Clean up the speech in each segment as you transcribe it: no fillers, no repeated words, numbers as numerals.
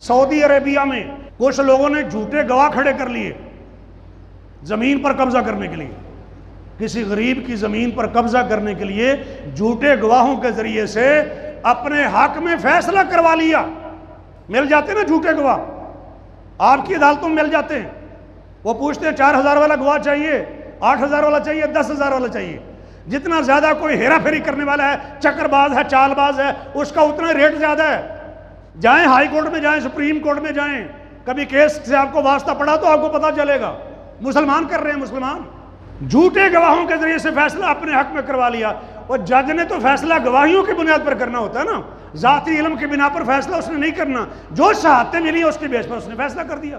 سعودی عربیہ میں کچھ لوگوں نے جھوٹے گواہ کھڑے کر لیے زمین پر قبضہ کرنے کے لیے، کسی غریب کی زمین پر قبضہ کرنے کے لیے جھوٹے گواہوں کے ذریعے سے اپنے حق میں فیصلہ کروا لیا۔ مل جاتے نا جھوٹے گواہ، آپ کی عدالتوں میں مل جاتے ہیں۔ وہ پوچھتے ہیں 4000 والا گواہ چاہیے، 8000 والا چاہیے، 10,000 والا چاہیے۔ جتنا زیادہ کوئی ہیرا پھیری کرنے والا ہے، چکر باز ہے، چال باز ہے، اس کا اتنا ریٹ زیادہ ہے۔ جائیں ہائی کورٹ میں جائیں، سپریم کورٹ میں جائیں، کبھی کیس سے آپ کو واسطہ پڑا تو آپ کو پتہ چلے گا۔ مسلمان کر رہے ہیں، مسلمان جھوٹے گواہوں کے ذریعے سے فیصلہ اپنے حق میں کروا لیا۔ اور جج نے تو فیصلہ گواہیوں کی بنیاد پر کرنا ہوتا ہے نا، ذاتی علم کی بنا پر فیصلہ اس نے نہیں کرنا، جو شہادتیں ملی اس کی بیس پر اس نے فیصلہ کر دیا۔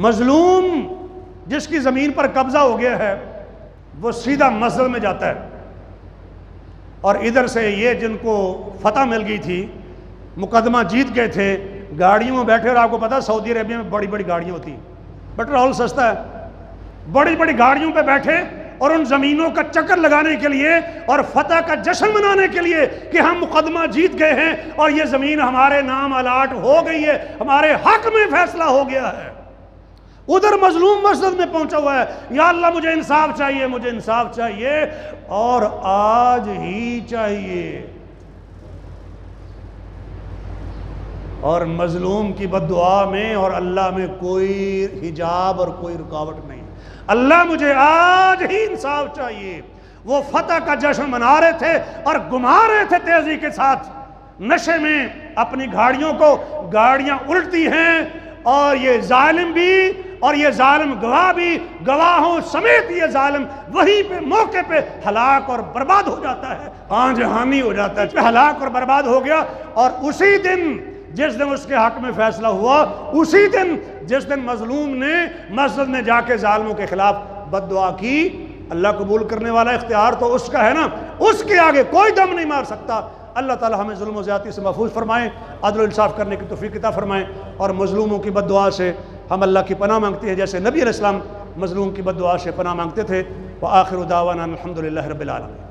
مظلوم جس کی زمین پر قبضہ ہو گیا ہے وہ سیدھا مسجد میں جاتا ہے، اور ادھر سے یہ جن کو فتح مل گئی تھی، مقدمہ جیت گئے تھے، گاڑیوں میں بیٹھے، اور آپ کو پتا سعودی عربیہ میں بڑی بڑی گاڑیاں ہوتی ہیں، پیٹرول سستا ہے، بڑی بڑی گاڑیوں پہ بیٹھے اور ان زمینوں کا چکر لگانے کے لیے اور فتح کا جشن منانے کے لیے کہ ہم مقدمہ جیت گئے ہیں اور یہ زمین ہمارے نام الاٹ ہو گئی ہے، ہمارے حق میں فیصلہ ہو گیا ہے۔ ادھر مظلوم مسجد میں پہنچا ہوا ہے، یا اللہ مجھے انصاف چاہیے، مجھے انصاف چاہیے، اور آج ہی چاہیے۔ اور مظلوم کی بد دعا میں اور اللہ میں کوئی حجاب اور کوئی رکاوٹ نہیں۔ اللہ مجھے آج ہی انصاف چاہیے۔ وہ فتح کا جشن منا رہے تھے اور گھما رہے تھے تیزی کے ساتھ نشے میں اپنی گاڑیوں کو، گاڑیاں الٹتی ہیں، اور یہ ظالم بھی اور یہ ظالم گواہ بھی، گواہوں سمیت یہ ظالم وہیں پہ موقع پہ ہلاک اور برباد ہو جاتا ہے، ہاں جہانی ہو جاتا ہے، ہلاک اور برباد ہو گیا۔ اور اسی دن جس دن اس کے حق میں فیصلہ ہوا، اسی دن جس دن مظلوم نے مسجد میں جا کے ظالموں کے خلاف بد دعا کی، اللہ قبول کرنے والا اختیار تو اس کا ہے نا، اس کے آگے کوئی دم نہیں مار سکتا۔ اللہ تعالی ہمیں ظلم و زیادتی سے محفوظ فرمائے، عدل و انصاف کرنے کی توفیق عطا فرمائے، اور مظلوموں کی بد دعا سے ہم اللہ کی پناہ مانگتے ہیں، جیسے نبی علیہ السلام مظلوم کی بد دعا سے پناہ مانگتے تھے۔ وآخر دعوانا الحمدللہ رب العالمین۔